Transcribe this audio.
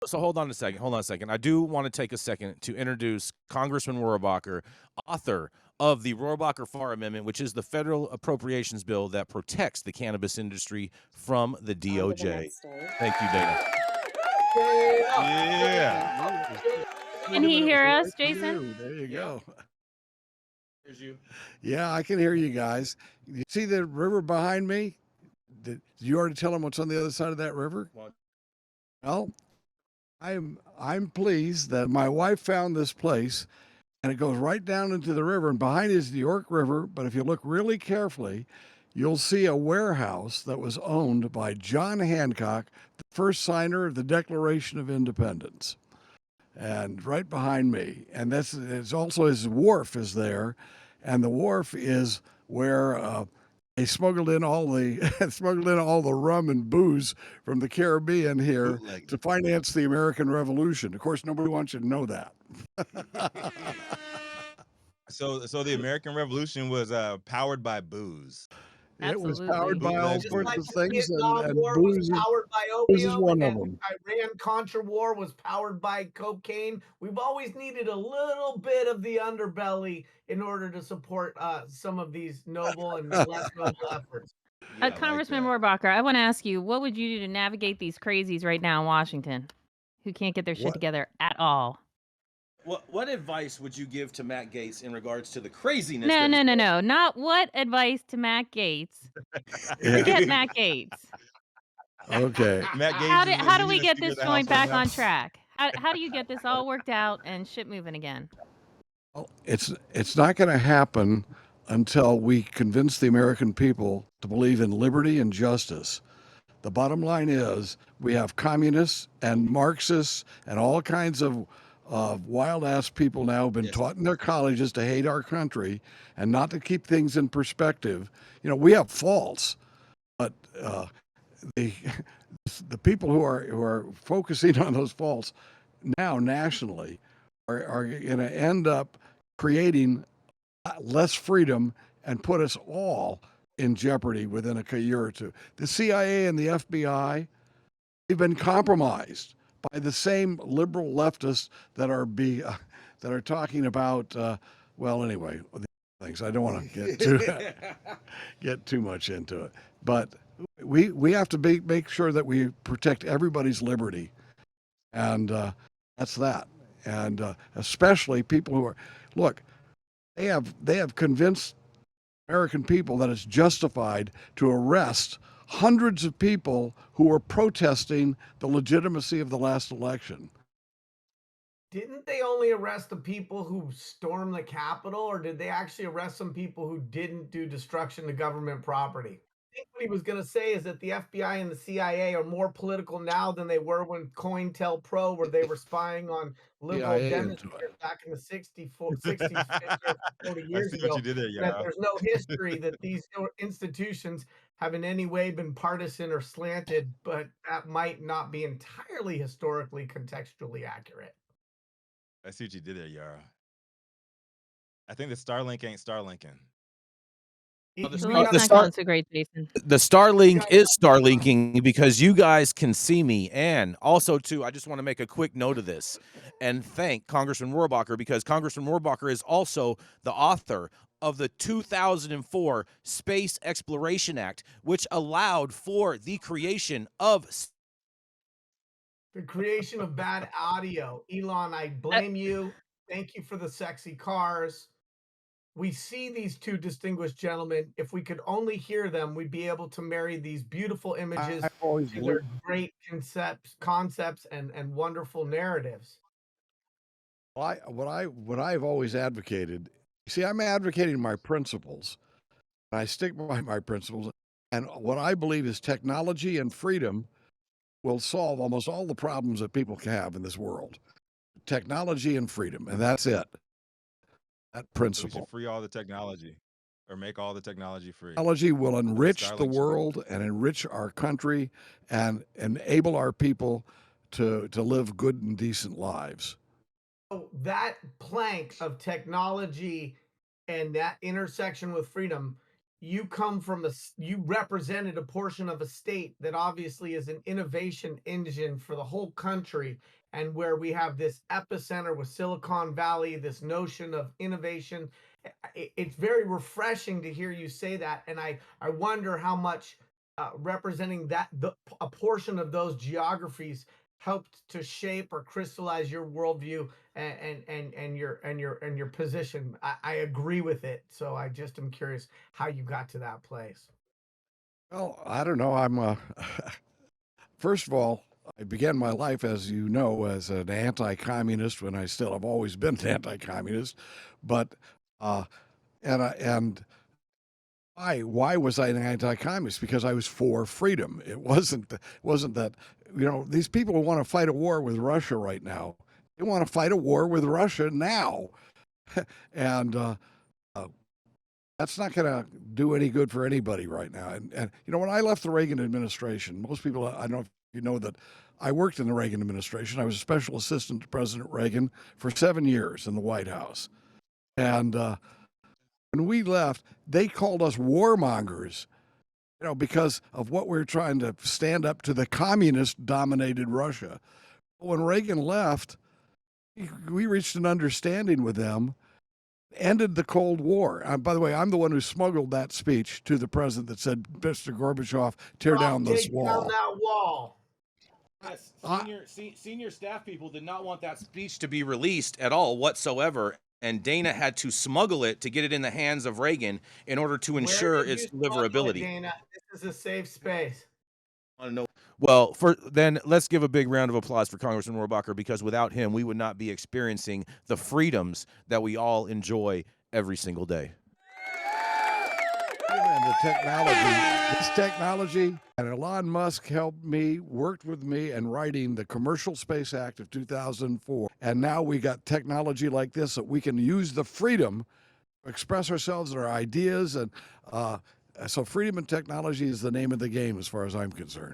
So hold on a second. Hold on a second. I do want to take a second to introduce Congressman Rohrabacher, author of the Rohrabacher Farr Amendment, which is the federal appropriations bill that protects the cannabis industry from the DOJ. Thank you, Dana. Yeah. Can he hear us, Right Jason? through. There you go. Here's you. Yeah, I can hear you guys. You see the river behind me? Did you already tell them what's on the other side of that river? What? Well, I'm pleased that my wife found this place, and it goes right down into the river, and behind it is the York River. But if you look really carefully, you'll see a warehouse that was owned by John Hancock, the first signer of the Declaration of Independence, and right behind me. And that's it's also his wharf is there, and the wharf is where they smuggled in all the rum and booze from the Caribbean here Bootleg. to finance the American Revolution. Of course, nobody wants you to know that. So the American Revolution was powered by booze. It was Absolutely. powered by all Bootleg sorts Like of the things, Vietnam and War was booze is, powered by booze is opium, one of and them. the Iran-Contra War was powered by cocaine. We've always needed a little bit of the underbelly in order to support some of these noble and less noble efforts. Yeah, I like Congressman that. Rohrabacher, I want to ask you, what would you do to navigate these crazies right now in Washington who can't get their shit What? together at all? What advice would you give to Matt Gaetz in regards to the craziness? No, that is no, no, going- no. Not what advice to Matt Gaetz. Yeah. Forget Matt Gaetz. Okay. Matt Gaetz How do, is- how do he's we the get Speaker this of the House joint right back now. on track? How do you get this all worked out and shit moving again? Well, it's not going to happen until we convince the American people to believe in liberty and justice. The bottom line is we have communists and Marxists and all kinds of wild ass people now have been Yes. taught in their colleges to hate our country and not to keep things in perspective. You know, we have faults, but the the people who are focusing on those faults now nationally are going to end up creating less freedom and put us all in jeopardy within a year or two. The CIA and the FBI, they've been compromised by the same liberal leftists that are talking about. Well, anyway, things. I don't want to get too much into it, but we have to make sure that we protect everybody's liberty, and that's that. And especially people who are look. They have convinced American people that it's justified to arrest hundreds of people who were protesting the legitimacy of the last election. Didn't they only arrest the people who stormed the Capitol, or did they actually arrest some people who didn't do destruction to government property? I think what he was going to say is that the FBI and the CIA are more political now than they were when COINTELPRO, where they were spying on liberal CIA into it. demonstrators back in the 60s, 50 or 40 I years see ago. what you did there, That Yara. there's no history that these institutions have in any way been partisan or slanted, but that might not be entirely historically contextually accurate. I see what you did there, Yara. I think the Starlink ain't Starlinking. The The Star- link's the not Star- going so great, Jason. The Starlink is Starlinking because you guys can see me. And also, too, I just want to make a quick note of this and thank Congressman Rohrabacher because Congressman Rohrabacher is also the author of the 2004 Space Exploration Act, which allowed for the creation of The creation of bad audio. Elon, I blame you. Thank you for the sexy cars. We see these two distinguished gentlemen. If we could only hear them, we'd be able to marry these beautiful images I've always to their believed, great concepts and wonderful narratives. what I've always advocated. See, I'm advocating my principles. I stick by my principles, and what I believe is technology and freedom will solve almost all the problems that people can have in this world. Technology and freedom, and that's it. That So we principle. should free all the technology or make all the technology free. Technology will enrich the Starlink should- world and enrich our country and enable our people to live good and decent lives. So that plank of technology and that intersection with freedom, you come from you represented a portion of a state that obviously is an innovation engine for the whole country, and where we have this epicenter with Silicon Valley, this notion of innovation. It's very refreshing to hear you say that, and I wonder how much representing a portion of those geographies helped to shape or crystallize your worldview and your position. I agree with it. So I just am curious how you got to that place. Well, I don't know. First of all, I began my life, as you know, as an anti-communist when I still have always been an anti-communist. But, and why was I an anti-communist? Because I was for freedom. It wasn't that, these people want to fight a war with Russia right now. They want to fight a war with Russia now. And that's not going to do any good for anybody right now. And when I left the Reagan administration, most people, I don't know if you know that I worked in the Reagan administration. I was a special assistant to President Reagan for 7 years in the White House. And when we left, they called us warmongers, because of what we were trying to stand up to the communist-dominated Russia. When Reagan left, we reached an understanding with them, ended the Cold War. By the way, I'm the one who smuggled that speech to the president that said, "Mr. Gorbachev, tear down this wall." Down that wall. Yes, senior staff people did not want that speech to be released at all whatsoever, and Dana had to smuggle it to get it in the hands of Reagan in order to ensure its deliverability. Dana, this is a safe space. I don't know. Well, then let's give a big round of applause for Congressman Rohrabacher, because without him, we would not be experiencing the freedoms that we all enjoy every single day. And this technology, and Elon Musk worked with me in writing the Commercial Space Act of 2004. And now we got technology like this that we can use the freedom to express ourselves and our ideas. And so freedom and technology is the name of the game as far as I'm concerned.